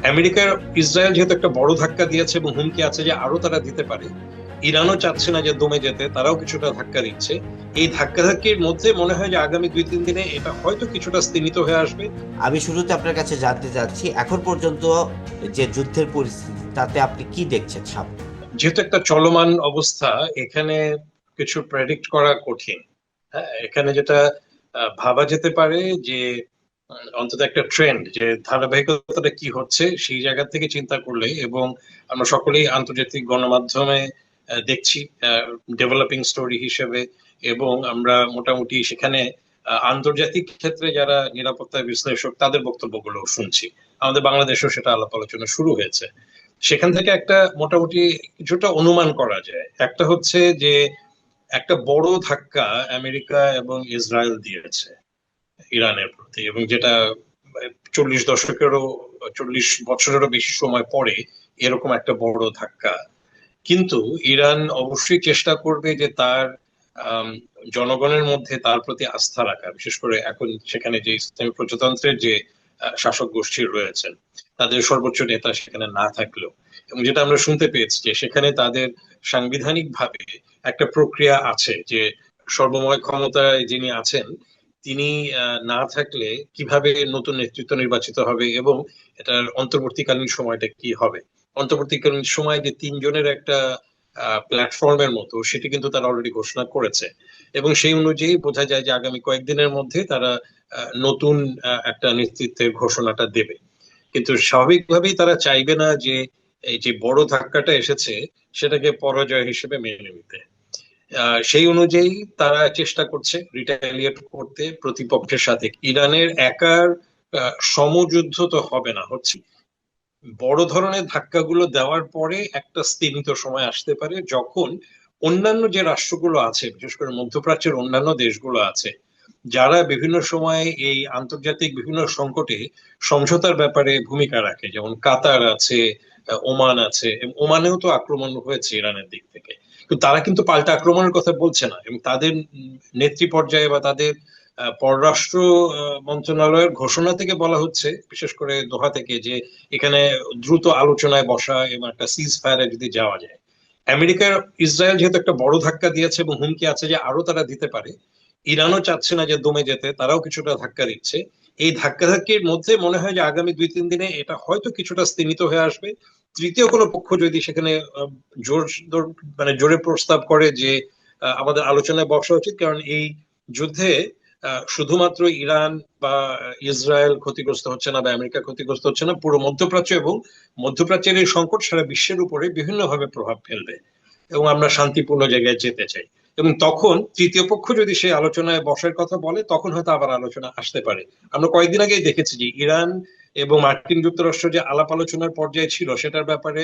আমেরিকার ইসরায়েল যেহেতু একটা বড় ধাক্কা দিয়েছে এবং হুমকি আছে যে আরো তারা দিতে পারে। ইরানও চাচ্ছে না যে দমে যেতে, তারাও কিছুটা ধাক্কা দিচ্ছে। এই ধাক্কাধাক্কির মধ্যে মনে হয় যে আগামী 2-3 দিনে এটা হয়তো কিছুটা স্তীমিত হয়ে আসবে। আমি শুরুতে আপনার কাছে জানতে চাচ্ছি, এখন পর্যন্ত যে যুদ্ধের পরিস্থিতি তাতে আপনি কি দেখছেন সামনে? যেহেতু একটা চলমান অবস্থা, এখানে কিছু প্রেডিক্ট করা কঠিন। হ্যাঁ, এখানে যেটা ভাবা যেতে পারে যে অন্তত একটা ট্রেন্ড, যে ধারাবাহিকতাটা কি হচ্ছে সেই জায়গা থেকে চিন্তা করলে, এবং আমরা সকলেই আন্তর্জাতিক গণমাধ্যমে দেখছি ডেভেলপিং স্টোরি হিসেবে, এবং আমরা মোটামুটি সেখানে আন্তর্জাতিক ক্ষেত্রে যারা নিরাপত্তা বিশ্লেষক তাদের বক্তব্যগুলো শুনছি। আমাদের বাংলাদেশেও সেটা আলাপ আলোচনা শুরু হয়েছে। সেখান থেকে একটা মোটামুটি কিছুটা অনুমান করা যায়। একটা হচ্ছে যে একটা বড় ধাক্কা আমেরিকা এবং ইসরায়েল দিয়েছে ইরানের প্রতি, এবং যেটা 40 দশকেরও 40 বছরেরও বেশি সময় পরে এরকম একটা বড় ধাক্কা। কিন্তু ইরান অবশ্যই চেষ্টা করবে যে তার আম, জনগণের মধ্যে তার প্রতি আস্থা রাখা, বিশেষ করে এখন সেখানে যে ইসলামী প্রজাতন্ত্রের যে শাসক গোষ্ঠী রয়েছেন তাদের সর্বোচ্চ নেতা সেখানে না থাকলেও, এবং যেটা আমরা শুনতে পেয়েছি যে সেখানে তাদের সাংবিধানিক ভাবে একটা প্রক্রিয়া আছে যে সর্বময় ক্ষমতায় যিনি আছেন তিনি না থাকলে কিভাবে নতুন নেতৃত্ব নির্বাচিত হবে, এবং এটার অন্তর্বর্তীকালীন সময়টা কি হবে। অন্তর্বর্তীকালীন সময় যে 3 জনের একটা প্ল্যাটফর্মের মতো, সেটি কিন্তু তারা অলরেডি ঘোষণা করেছে, এবং সেই অনুযায়ী বোঝা যায় যে আগামী কয়েকদিনের মধ্যে তারা নতুন একটা নেতৃত্বের ঘোষণাটা দেবে। কিন্তু স্বাভাবিকভাবেই তারা চাইবে না যে এই যে বড় ধাক্কাটা এসেছে সেটাকে পরাজয় হিসেবে মেনে নিতে। সেই অনুযায়ী তারা চেষ্টা করছে রিটালিয়েট করতে প্রতিপক্ষের সাথে। ইরানের একার সমযুদ্ধ তো হবে না, হচ্ছে বড় ধরনের ধাক্কাগুলো দেওয়ার পরে একটা স্তীমিত সময় আসতে পারে, যখন অন্যান্য যে রাষ্ট্রগুলো আছে, বিশেষ করে মধ্যপ্রাচ্যের অন্যান্য দেশগুলো আছে, যারা বিভিন্ন সময় এই আন্তর্জাতিক বিভিন্ন সংকটে সমঝোতার ব্যাপারে ভূমিকা রাখে, যেমন কাতার আছে, ওমান আছে, এবং ওমানেও তো আক্রমণ হয়েছে ইরানের দিক থেকে। কিন্তু তারা কিন্তু পাল্টা আক্রমণের কথা বলছে না, এবং তাদের নেতৃ পর্যায়ে বা তাদের পররাষ্ট্র মন্ত্রণালয়ের ঘোষণা থেকে বলা হচ্ছে, বিশেষ করে দোহা থেকে, যে এখানে দ্রুত আলোচনায় বসা এবং একটা সিজ ফায়ারে যদি যাওয়া যায়। আমেরিকার ইসরায়েল যেহেতু একটা বড় ধাক্কা দিয়েছে এবং হুমকি আছে যে আরো তারা দিতে পারে। ইরানও চাচ্ছে না যে দমে যেতে, তারাও কিছুটা ধাক্কা দিচ্ছে। এই ধাক্কাধাক্কির মধ্যে মনে হয় যে আগামী 2-3 দিনে এটা হয়তো কিছুটা স্তীমিত হয়ে আসবে। তৃতীয় কোনো পক্ষ যদি সেখানে জোর মানে জোরে প্রস্তাব করে যে আমাদের আলোচনায় বসা উচিত, কারণ এই যুদ্ধে শুধুমাত্র ইরান বা ইসরায়েল ক্ষতিগ্রস্ত হচ্ছে না বা আমেরিকা ক্ষতিগ্রস্ত হচ্ছে না, পুরো মধ্যপ্রাচ্য এবং মধ্যপ্রাচ্যের এই সংকট সারা বিশ্বের উপরে বিভিন্নভাবে প্রভাব ফেলবে, এবং আমরা শান্তিপূর্ণ জায়গায় যেতে চাই। এবং তখন তৃতীয় পক্ষ যদি সেই আলোচনায় বসার কথা বলে, তখন হয়তো আবার আলোচনা আসতে পারে। আমরা কয়েকদিন আগেই দেখেছি যে ইরান এবং মার্কিন যুক্তরাষ্ট্র যে আলাপ আলোচনার পর্যায়ে ছিল সেটার ব্যাপারে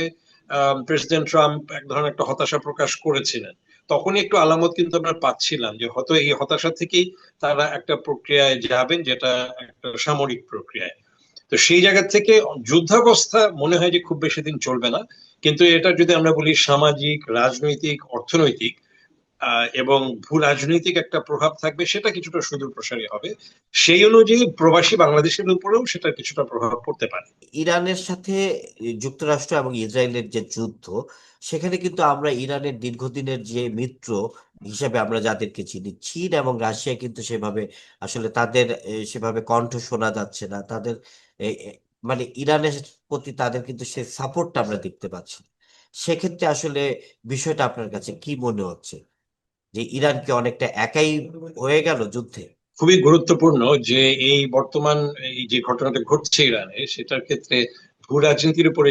প্রেসিডেন্ট ট্রাম্প এক ধরনের একটা হতাশা প্রকাশ করেছিলেন। তখনই একটু আলামত কিন্তু আমরা পাচ্ছিলাম যে হয়তো এই হতাশা থেকেই তারা একটা প্রক্রিয়ায় যাবেন, যেটা একটা সামরিক প্রক্রিয়ায়। তো সেই জায়গা থেকে যুদ্ধাবস্থা মনে হয় যে খুব বেশি দিন চলবে না। কিন্তু এটা যদি আমরা বলি সামাজিক, রাজনৈতিক, অর্থনৈতিক এবং ভূ রাজনৈতিক একটা প্রভাব থাকবে, সেটা কিছুটা সুদূর প্রসারী হবে। সেই অনুযায়ী প্রবাসী বাংলাদেশের উপরেও সেটা কিছুটা প্রভাব পড়তে পারে। ইরানের সাথে যুক্তরাষ্ট্র এবং ইসরায়েলের যে যুদ্ধ, সেখানে কিন্তু আমরা ইরানের দীর্ঘদিনের যে মিত্র হিসেবে আমরা যাদেরকে চিনি, চীন এবং রাশিয়া কিন্তু সেভাবে আসলে তাদের সেভাবে কণ্ঠ শোনা যাচ্ছে না তাদের। এ, এ, মানে ইরানের প্রতি তাদের কিন্তু সে সাপোর্টটা আমরা দেখতে পাচ্ছি না। সেক্ষেত্রে আসলে বিষয়টা আপনার কাছে কি মনে হচ্ছে, যে ইরান কি অনেকটা একাই হয়ে গেল যুদ্ধে? খুবই গুরুত্বপূর্ণ যে এই বর্তমান এই যে ঘটনাটা ঘটছে ইরানে, সেটার ক্ষেত্রে ভূ রাজনীতির উপরে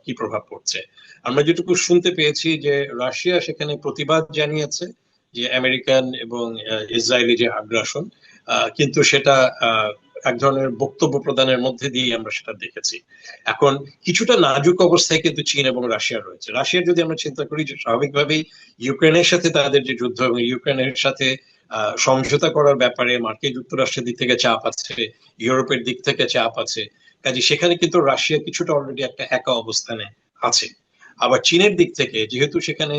কি প্রভাব পড়ছে। আমরা যেটুকু শুনতে পেয়েছি যে রাশিয়া সেখানে প্রতিবাদ জানিয়েছে যে আমেরিকান এবং ইসরায়েলি যে আগ্রাসন, কিন্তু সেটা এক ধরনের বক্তব্য প্রদানের মধ্যে দিয়ে আমরা সেটা দেখেছি। এখন কিছুটা নাজুক অবস্থায় কিন্তু চীন এবং রাশিয়া রয়েছে। রাশিয়ার যদি আমরা চিন্তা করি যে স্বাভাবিকভাবেই ইউক্রেনের সাথে তাদের যে যুদ্ধ, এবং ইউক্রেনের সাথে সমঝোতা করার ব্যাপারে মার্কিন যুক্তরাষ্ট্রের দিক থেকে চাপ আছে, ইউরোপের দিক থেকে চাপ আছে। কাজে সেখানে কিন্তু রাশিয়া কিছুটা অলরেডি একটা একা অবস্থানে আছে। আবার চীনের দিক থেকে যেহেতু সেখানে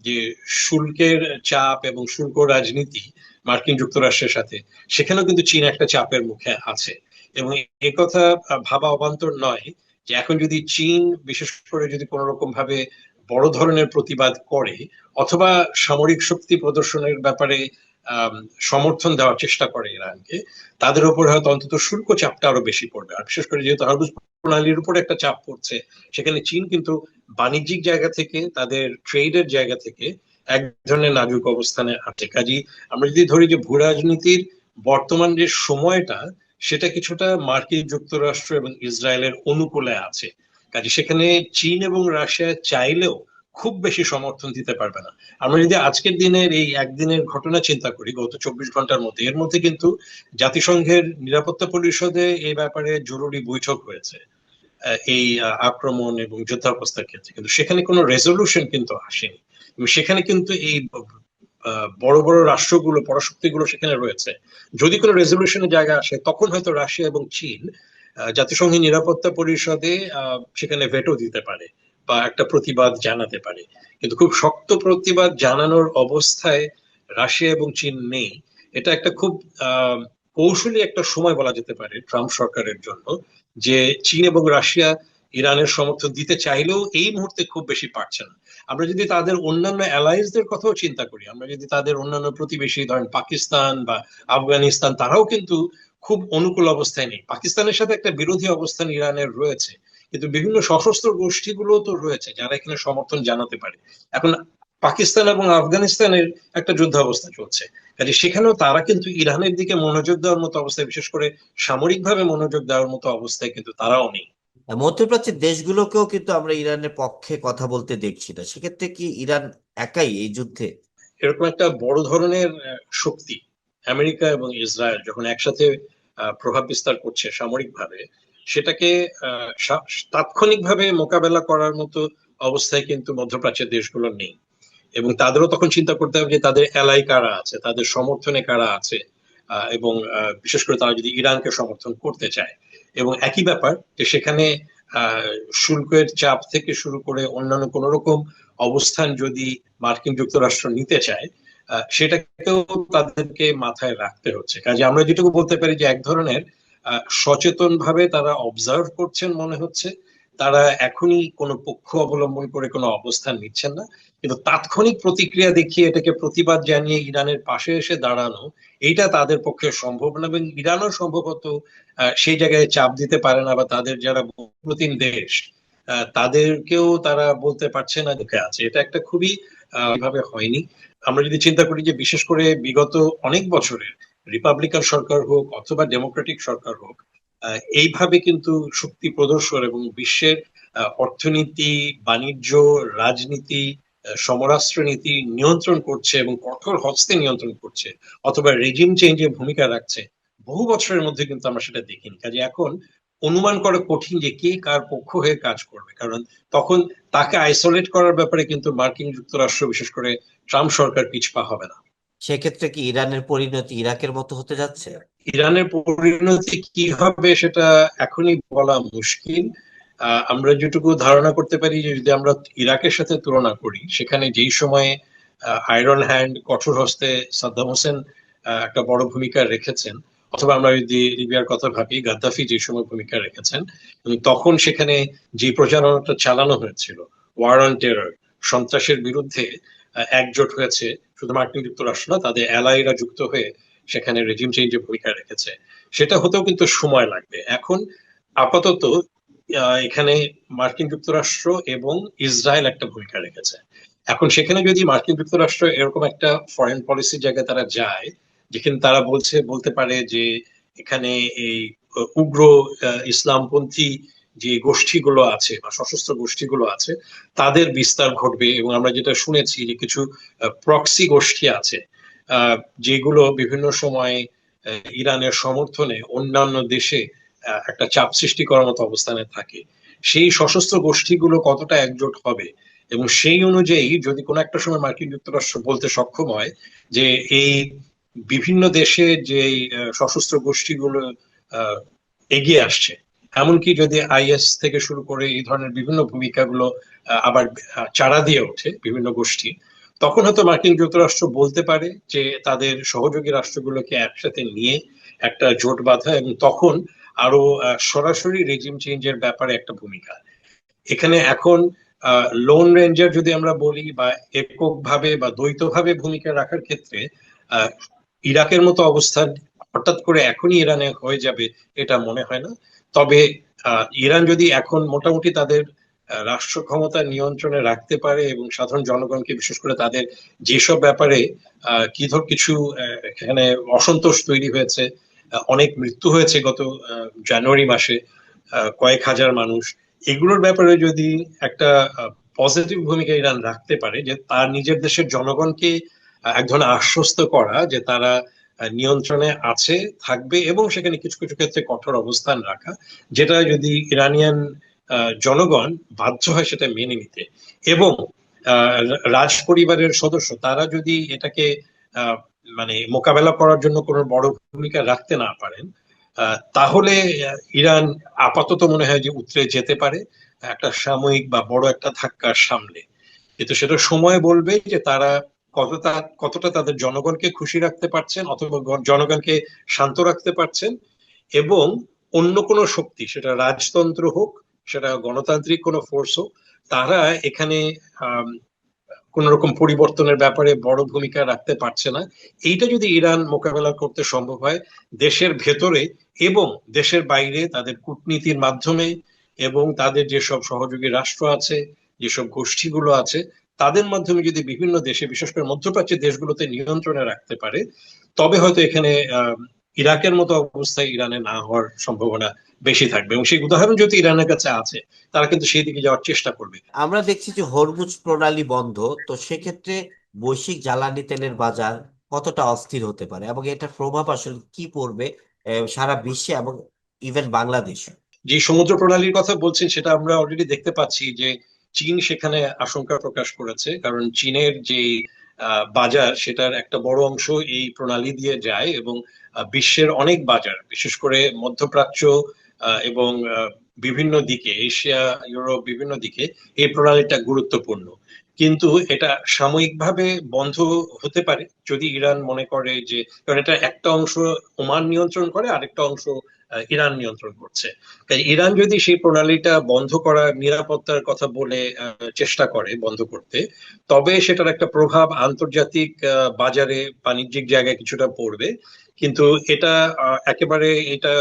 যে শুল্কের চাপ এবং শুল্ক রাজনীতি মার্কিন যুক্তরাষ্ট্রের সাথে, সেখানেও কিন্তু চীন একটা চাপের মুখে আছে। এবং এই কথা ভাবা অবান্তর নয় যে এখন যদি চীন বিশেষ করে যদি কোনো রকম ভাবে বড় ধরনের প্রতিবাদ করে অথবা সামরিক শক্তি প্রদর্শনের ব্যাপারে আম, সমর্থন দেওয়ার চেষ্টা করে ইরানকে, তাদের উপর হয়তো অন্তত শুল্ক চাপটা আরো বেশি পড়বে। আর বিশেষ করে যেহেতু হরমুজ প্রণালীর উপর একটা চাপ পড়ছে, সেখানে চীন কিন্তু বাণিজ্যিক জায়গা থেকে তাদের ট্রেডের জায়গা থেকে এক ধরনের নাজুক অবস্থানে আছে। কাজেই আমরা যদি ধরি যে ভূ রাজনীতির বর্তমান যে সময়টা, সেটা কিছুটা মার্কিন যুক্তরাষ্ট্র এবং ইসরায়েলের অনুকূলে আছে। কাজে সেখানে চীন এবং রাশিয়া চাইলেও খুব বেশি সমর্থন দিতে পারবে না। আমরা যদি আজকের দিনের এই একদিনের ঘটনা চিন্তা করি, গত 24 ঘন্টার মধ্যে এর মধ্যে কিন্তু জাতিসংঘের নিরাপত্তা পরিষদে এই ব্যাপারে জরুরি বৈঠক হয়েছে এই আক্রমণ এবং যুদ্ধাবস্থার ক্ষেত্রে, কিন্তু সেখানে কোনো রেজলিউশন কিন্তু আসেনি। এবং সেখানে কিন্তু এই বড় বড় রাষ্ট্রগুলো, পরাশক্তিগুলো সেখানে রয়েছে। যদি কোনো রেজলিউশনের জায়গা আসে তখন হয়তো রাশিয়া এবং চীন জাতিসংঘের নিরাপত্তা পরিষদে সেখানে ভেটো দিতে পারে বা একটা প্রতিবাদ জানাতে পারে। কিন্তু খুব শক্ত প্রতিবাদ জানানোর অবস্থায় রাশিয়া এবং চীন নেই। এটা একটা খুব কৌশলী একটা সময় বলা যেতে পারে ট্রাম্প সরকারের জন্য, যে চীন এবং রাশিয়া ইরানের সমর্থন দিতে চাইলেও এই মুহূর্তে খুব বেশি পারছে না। আমরা যদি তাদের অন্যান্য অ্যালাইজদের কথাও চিন্তা করি, আমরা যদি তাদের অন্যান্য প্রতিবেশী ধরেন পাকিস্তান বা আফগানিস্তান, তারাও কিন্তু খুব অনুকূল অবস্থায় নেই। পাকিস্তানের সাথে একটা বিরোধী অবস্থান ইরানের রয়েছে, কিন্তু বিভিন্ন সশস্ত্র গোষ্ঠীগুলো তো রয়েছে যারা এখানে সমর্থন জানাতে পারে। এখন পাকিস্তান এবং আফগানিস্তানের একটা যুদ্ধাবস্থা চলছে, কাজে সেখানেও তারা কিন্তু ইরানের দিকে মনোযোগ দেওয়ার মতো অবস্থায়, বিশেষ করে সামরিকভাবে মনোযোগ দেওয়ার মতো অবস্থায় কিন্তু তারাও নেই। মধ্যপ্রাচ্যের দেশগুলোকেও কিন্তু আমরা ইরানের পক্ষে কথা বলতে দেখছি না, সেক্ষেত্রে কি ইরান একাই এই যুদ্ধে? এরকম একটা বড় ধরনের শক্তি আমেরিকা এবং ইসরায়েল যখন একসাথে প্রভাব বিস্তার করছে সামরিকভাবে, সেটাকে তাৎক্ষণিকভাবে মোকাবেলা করার মতো অবস্থায় কিন্তু মধ্যপ্রাচ্যের দেশগুলো নেই। এবং তাদেরও তখন চিন্তা করতে হবে যে তাদের এলাই কারা আছে, তাদের সমর্থনে কারা আছে, এবং বিশেষ করে তারা যদি ইরানকে সমর্থন করতে চায়। এবং একই ব্যাপার যে সেখানে আহ শুল্কের চাপ থেকে শুরু করে অন্যান্য কোন রকম অবস্থান যদি মার্কিন যুক্তরাষ্ট্র নিতে চায়, সেটাকেও তাদেরকে মাথায় রাখতে হচ্ছে। কাজে আমরা যেটুকু বলতে পারি যে এক ধরনের সচেতন ভাবে তারা অবজার্ভ করছেন মনে হচ্ছে। তারা এখনই কোনো পক্ষ অবলম্বন করে কোনো অবস্থান নিচ্ছেন না, কিন্তু তাৎক্ষণিক প্রতিক্রিয়া দেখিয়ে এটাকে প্রতিবাদ জানিয়ে ইরানের পাশে এসে দাঁড়ানো, এইটা তাদের পক্ষে সম্ভব না। এবং ইরানও সম্ভবত সেই জায়গায় চাপ দিতে পারে না, বা তাদের যারা প্রতিন দেশ তাদেরকেও তারা বলতে পারছে না দেখে আছে। এটা একটা খুবই ভাবে হয়নি। আমরা যদি চিন্তা করি যে বিশেষ করে বিগত অনেক বছরের রিপাবলিকান সরকার হোক অথবা ডেমোক্রেটিক সরকার হোক, এইভাবে কিন্তু শক্তি প্রদর্শন এবং বিশ্বের অর্থনীতি, বাণিজ্য, রাজনীতি, সমরাস্ত্রনীতি নিয়ন্ত্রণ করছে এবং কঠোর হস্তে নিয়ন্ত্রণ করছে অথবা রেজিম চেঞ্জে ভূমিকা রাখছে, বহু বছরের মধ্যে কিন্তু আমরা সেটা দেখিনি। কাজে এখন অনুমান করা কঠিন যে কে কার পক্ষ হয়ে কাজ করবে, কারণ তখন তাকে আইসোলেট করার ব্যাপারে কিন্তু মার্কিন যুক্তরাষ্ট্র, বিশেষ করে ট্রাম্প সরকার পিছপা হবে না। সেক্ষেত্রে কি ইরানের পরিণতি ইরাকের মতো হতে যাচ্ছে? ইরানের পরিণতি কি হবে সেটা এখনই বলা মুশকিল। আমরা যেটুকু ধারণা করতে পারি যে যদি আমরা ইরাকের সাথে তুলনা করি, সেখানে যেই সময়ে আয়রন হ্যান্ড, কঠোর হস্তে সাদ্দাম হোসেন একটা বড় ভূমিকা রেখেছেন, অথবা আমরা যদি লিবিয়ার কথা ভাবি, গাদ্দাফি যে সময় ভূমিকা রেখেছেন, তখন সেখানে যে প্রচারণাটা চালানো হয়েছিল, ওয়ার অন টেরর, সন্ত্রাসের বিরুদ্ধে একজোট হয়েছে শুধু মার্কিন যুক্তরাষ্ট্র না, তাদের অ্যালাইরা যুক্ত হয়ে সেখানে রেজিম চেঞ্জের ভূমিকা রেখেছে, সেটা হতেও কিন্তু সময় লাগবে। এখন আপাতত এখানে মার্কিন যুক্তরাষ্ট্র এবং ইসরায়েল একটা ভূমিকা রেখেছে। এখন সেখানে যদি মার্কিন যুক্তরাষ্ট্র এরকম একটা ফরেন পলিসির জায়গায় তারা যায়, যেখানে তারা বলতে পারে যে এখানে এই উগ্র ইসলামপন্থী যে গোষ্ঠীগুলো আছে বা সশস্ত্র গোষ্ঠীগুলো আছে তাদের বিস্তার ঘটবে। এবং আমরা যেটা শুনেছি যে কিছু প্রক্সি গোষ্ঠী আছে যেগুলো বিভিন্ন সময় ইরানের সমর্থনে অন্যান্য দেশে একটা চাপ সৃষ্টি করার মতো অবস্থানে থাকে। সেই সশস্ত্র গোষ্ঠীগুলো কতটা একজোট হবে, এবং সেই অনুযায়ী যদি কোনো একটা সময় মার্কিন যুক্তরাষ্ট্র বলতে সক্ষম হয় যে এই বিভিন্ন দেশে যে সশস্ত্র গোষ্ঠীগুলো এগিয়ে আসছে, এমনকি যদি আইএস থেকে শুরু করে এই ধরনের বিভিন্ন ভূমিকাগুলো আবার চাড়া দিয়ে ওঠে বিভিন্ন গোষ্ঠী, তখন হয়তো মার্কিন যুক্তরাষ্ট্র বলতে পারে যে তাদের সহযোগী রাষ্ট্রগুলোকে একসাথে নিয়ে একটা জোট বাঁধা, এবং তখন আরো সরাসরি রেজিম চেঞ্জের ব্যাপারে একটা ভূমিকা। এখানে এখন লোন রেঞ্জার যদি আমরা বলি বা এককভাবে বা দ্বৈতভাবে ভূমিকা রাখার ক্ষেত্রে আহ, ইরাকের মতো অবস্থান হঠাৎ করে এখনই ইরানে হয়ে যাবে এটা মনে হয় না। তবে ইরান যদি এখন মোটামুটি তাদের রাষ্ট্র ক্ষমতা নিয়ন্ত্রণে রাখতে পারে এবং সাধারণ জনগণকে বিশেষ করে তাদের যেসব ব্যাপারে কিছু এখানে অসন্তোষ তৈরি হয়েছে, অনেক মৃত্যু হয়েছে গত জানুয়ারি মাসে, কয়েক হাজার মানুষ, এগুলোর ব্যাপারে যদি একটা পজিটিভ ভূমিকা ইরান রাখতে পারে, যে তার নিজের দেশের জনগণকে এক ধরনের আশ্বস্ত করা যে তারা নিয়ন্ত্রণে আছে, থাকবে, এবং সেখানে কিছু কিছু ক্ষেত্রে কঠোর অবস্থান রাখা, যেটা যদি ইরানিয়ান জনগণ বাধ্য হয় সেটা মেনে নিতে, এবং রাজ পরিবারের সদস্য তারা যদি এটাকে আহ, মানে মোকাবেলা করার জন্য কোনো বড় ভূমিকা রাখতে না পারেন, তাহলে ইরান আপাতত মনে হয় যে উতরে যেতে পারে একটা সাময়িক বা বড় একটা ধাক্কার সামনে। কিন্তু সেটা সময় বলবে যে তারা কতটা কতটা তাদের জনগণকে খুশি রাখতে পারছেন অথবা জনগণকে শান্ত রাখতে পারছেন, এবং অন্য কোনো শক্তি, সেটা রাজতন্ত্র হোক, সেটা গণতান্ত্রিক কোনো ফোর্স হোক, তারা এখানে আহ কোন রকম পরিবর্তনের ব্যাপারে বড় ভূমিকা রাখতে পারছে না। এইটা যদি ইরান মোকাবেলা করতে সম্ভব হয় দেশের ভেতরে এবং দেশের বাইরে তাদের কূটনীতির মাধ্যমে, এবং তাদের যেসব সহযোগী রাষ্ট্র আছে, যেসব গোষ্ঠীগুলো আছে, তাদের মাধ্যমে যদি বিভিন্ন দেশে বিশেষ করে মধ্যপ্রাচ্যের দেশগুলোতে নিয়ন্ত্রণে রাখতে পারে, তবে হয়তো এখানে ইরাকের মতো অবস্থায় ইরানে না হওয়ার সম্ভাবনা বেশি থাকবে, এবং সেই উদাহরণ যদি ইরানের কাছে আছে, তারা কিন্তু সেই দিকে যাওয়ার চেষ্টা করবে। আমরা দেখছি যে হরমুজ প্রণালী বন্ধ, তো সেক্ষেত্রে বৈশ্বিক জ্বালানি তেলের বাজার কতটা অস্থির হতে পারে এবং এটার প্রভাব আসলে কি পড়বে সারা বিশ্বে এবং ইভেন বাংলাদেশে? যে সমুদ্র প্রণালীর কথা বলছেন সেটা আমরা অলরেডি দেখতে পাচ্ছি যে চীন সেখানে আশঙ্কা প্রকাশ করেছে, কারণ চীনের যে বাজার সেটার একটা বড় অংশ এই প্রণালী দিয়ে যায়, এবং বিশ্বের অনেক বাজার বিশেষ করে মধ্যপ্রাচ্য এবং বিভিন্ন দিকে এশিয়া, ইউরোপ, বিভিন্ন দিকে এই প্রণালীটা গুরুত্বপূর্ণ। কিন্তু এটা সাময়িকভাবে বন্ধ হতে পারে যদি ইরান মনে করে যে, কারণ এটা একটা অংশ ওমান নিয়ন্ত্রণ করে, আরেকটা অংশ ইরান নিয়ন্ত্রণ করছে। তাই ইরান যদি সেই প্রণালীটা বন্ধ করার নিরাপত্তার কথা বলে চেষ্টা করে বন্ধ করতে, তবে সেটার একটা প্রভাব আন্তর্জাতিক বাজারে, বাণিজ্যিক জায়গায় কিছুটা পড়বে। কিন্তু এটা একেবারে এটা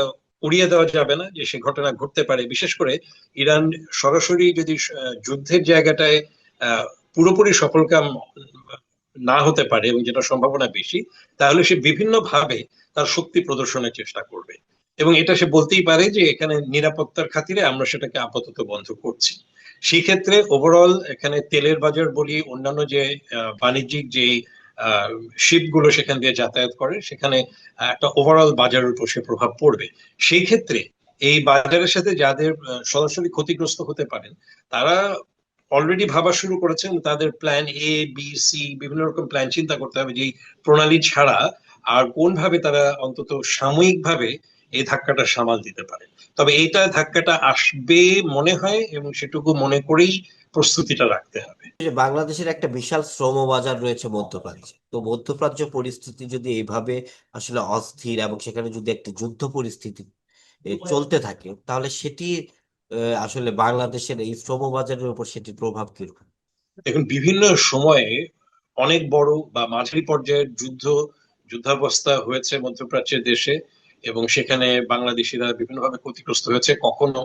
উড়িয়ে দেওয়া যাবে না যে সে ঘটনা ঘটতে পারে, বিশেষ করে ইরান সরাসরি যদি যুদ্ধের জায়গাটায় আহ, পুরোপুরি সফলকাম না হতে পারে, এবং যেটা সম্ভাবনা বেশি, তাহলে সে বিভিন্ন ভাবে তার শক্তি প্রদর্শনের চেষ্টা করবে, এবং এটা সে বলতেই পারে যে এখানে নিরাপত্তার খাতিরে আমরা সেটাকে আপাতত বন্ধ করছি। সেই ক্ষেত্রে ওভারঅল এখানে তেলের বাজার বলি, অন্যান্য যে বাণিজ্যিক যে শিপ গুলো সেখান দিয়ে যাতায়াত করে, সেখানে একটা ওভারঅল বাজারের উপর সে প্রভাব পড়বে। সেই ক্ষেত্রে এই বাজারের সাথে যাদের সরাসরি ক্ষতিগ্রস্ত হতে পারেন, তারা অলরেডি ভাবা শুরু করেছেন, তাদের প্ল্যান এ, বি, সি, বিভিন্ন রকম প্ল্যান চিন্তা করতে হবে যে এই প্রণালী ছাড়া আর কোন ভাবে তারা অন্তত সাময়িকভাবে এই ধাক্কাটা সামাল দিতে পারে। তবে এইটা ধাক্কাটা আসবে মনে হয়, এবং সেটুকু মনে করেই প্রস্তুতিটা রাখতে হবে। যে বাংলাদেশের একটা বিশাল শ্রম বাজার রয়েছে মধ্যপ্রাচ্যে, তো মধ্যপ্রাচ্য পরিস্থিতি যদি এইভাবে আসলে অস্থির এবং সেখানে যদি একটা যুদ্ধ পরিস্থিতি চলতে থাকে, তাহলে সেটি আসলে বাংলাদেশের এই শ্রম বাজারের উপর সেটির প্রভাব কিরকম? দেখুন, বিভিন্ন সময়ে অনেক বড় বা মাঝারি পর্যায়ের যুদ্ধাবস্থা হয়েছে মধ্যপ্রাচ্যের দেশে, এবং সেখানে বাংলাদেশিরা বিভিন্নভাবে ক্ষতিগ্রস্ত হয়েছে। কখনো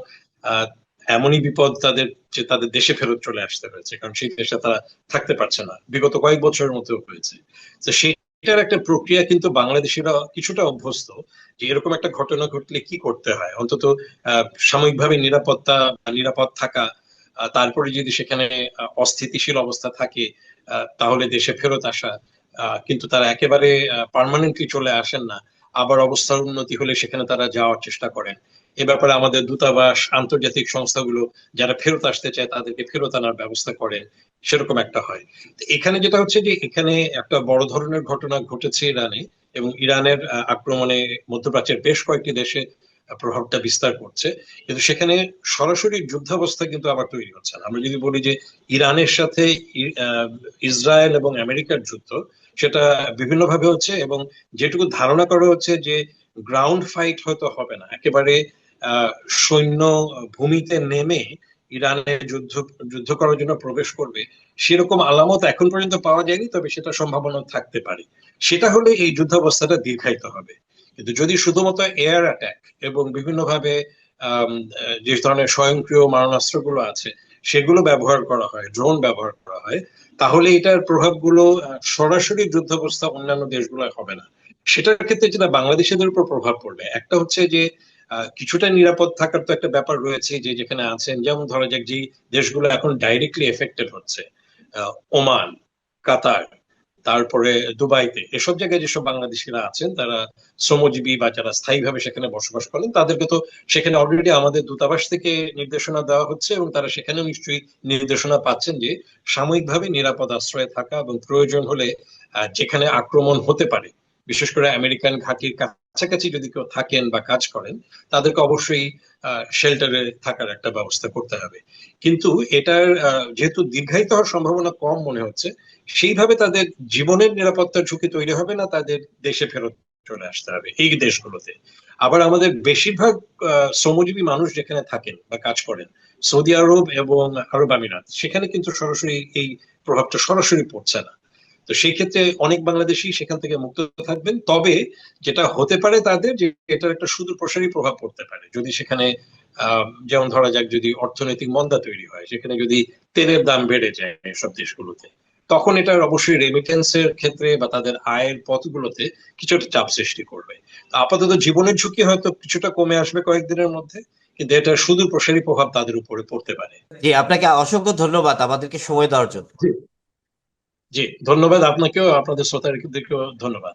আহ এমনই বিপদ তাদের যে তাদের দেশে ফেরত চলে আসতে হয়েছে, কারণ সেই দেশে তারা থাকতে পারছে না, বিগত কয়েক বছরের মধ্যেও হয়েছে। তো সেইটার একটা প্রক্রিয়া কিন্তু বাংলাদেশিরা কিছুটা অভ্যস্ত, যে এরকম একটা ঘটনা ঘটলে কি করতে হয়, অন্তত সাময়িকভাবে নিরাপত্তা বা নিরাপদ থাকা, তারপরে যদি সেখানে অস্থিতিশীল অবস্থা থাকে, তাহলে দেশে ফেরত আসা। কিন্তু তারা একেবারে পার্মানেন্টলি চলে আসেন না, আবার অবস্থার উন্নতি হলে সেখানে তারা যাওয়ার চেষ্টা করেন। এ ব্যাপারে আমাদের দূতাবাস, আন্তর্জাতিক সংস্থাগুলো যারা ফেরত আসতে চায় তাদেরকে ফেরত আনার ব্যবস্থা করেন, সেরকম একটা হয়। তো এখানে যেটা হচ্ছে যে এখানে একটা বড় ধরনের ঘটনা ঘটেছে ইরানে, এবং ইরানের আক্রমণে মধ্যপ্রাচ্যের বেশ কয়েকটি দেশে প্রভাবটা বিস্তার করছে। কিন্তু সেখানে সরাসরি যুদ্ধাবস্থা কিন্তু আবার তৈরি হচ্ছে না। আমরা যদি বলি যে ইরানের সাথে ইসরায়েল এবং আমেরিকার যুদ্ধ, সেটা বিভিন্ন ভাবে হচ্ছে, এবং যেটুকু ধারণা করা হচ্ছে যে গ্রাউন্ড ফাইট হয়তো হবে না একেবারে, আহ, সৈন্য ভূমিতে নেমে ইরানে যুদ্ধ করার জন্য প্রবেশ করবে, সেরকম আলামত এখন পর্যন্ত পাওয়া যায়নি, তবে সেটা সম্ভাবনা থাকতে পারে। সেটা হলে এই যুদ্ধাবস্থাটা দীর্ঘায়িত হবে। কিন্তু যদি শুধুমাত্র এয়ার অ্যাটাক এবং বিভিন্নভাবে যে ধরনের স্বয়ংক্রিয় মারণাস্ত্রগুলো আছে সেগুলো ব্যবহার করা হয়, ড্রোন ব্যবহার করা হয়, তাহলে এটার প্রভাবগুলো সরাসরি যুদ্ধাবস্থা অন্যান্য দেশগুলো হবে না। সেটার ক্ষেত্রে যেটা বাংলাদেশিদের উপর প্রভাব পড়বে, একটা হচ্ছে যে কিছুটা নিরাপদ থাকার তো একটা ব্যাপার রয়েছে, যে যেখানে আছেন, যেমন ধরা যাক যে দেশগুলো এখন ডাইরেক্টলি এফেক্টেড হচ্ছে, ওমান, কাতার, তারপরে দুবাইতে, এসব জায়গায় যেসব বাংলাদেশিরা আছেন তারা শ্রমজীবী বা যারা স্থায়ীভাবে সেখানে বসবাস করেন, তাদেরকে তো সেখানে অলরেডি আমাদের দূতাবাস থেকে নির্দেশনা দেওয়া হচ্ছে, এবং তারা সেখানেও নিশ্চয়ই নির্দেশনা পাচ্ছেন যে সাময়িকভাবে নিরাপদ আশ্রয়ে থাকা, এবং প্রয়োজন হলে যেখানে আক্রমণ হতে পারে, বিশেষ করে আমেরিকান ঘাঁটির কাছাকাছি যদি কেউ থাকেন বা কাজ করেন, তাদেরকে অবশ্যই শেল্টারে থাকার একটা ব্যবস্থা করতে হবে। কিন্তু এটার যেহেতু দীর্ঘায়িত হওয়ার সম্ভাবনা কম মনে হচ্ছে, সেইভাবে তাদের জীবনের নিরাপত্তার ঝুঁকি তৈরি হবে না, তাদের দেশে ফেরত চলে আসতে হবে এই দেশগুলোতে। আবার আমাদের বেশিরভাগ শ্রমজীবী মানুষ যেখানে থাকেন বা কাজ করেন, সৌদি আরব এবং আরব আমিরাত, সেখানে কিন্তু সরাসরি এই প্রভাবটা সরাসরি পড়ছে না। তো সেই ক্ষেত্রে অনেক বাংলাদেশী সেখান থেকে মুক্ত থাকবেন। তবে যেটা হতে পারে তাদের, যে এটার একটা সুদূর প্রসারী প্রভাব পড়তে পারে যদি সেখানে যেমন ধরা যাক যদি অর্থনৈতিক মন্দা তৈরি হয়, সেখানে যদি তেলের দাম বেড়ে যায় এসব দেশগুলোতে, তখন এটার অবশ্যই রেমিটেন্সের ক্ষেত্রে বা তাদের আয়ের পথগুলোতে কিছুটা চাপ সৃষ্টি করবে। তো আপাতত জীবনের ঝুঁকি হয়তো কিছুটা কমে আসবে কয়েকদিনের মধ্যে, কিন্তু এটা সুদূর প্রসারী প্রভাব তাদের উপরে পড়তে পারে। জি, আপনাকে অসংখ্য ধন্যবাদ আমাদেরকে সময় দেওয়ার জন্য। জি, জি, ধন্যবাদ আপনাকেও, আপনাদের শ্রোতাদেরকেও ধন্যবাদ।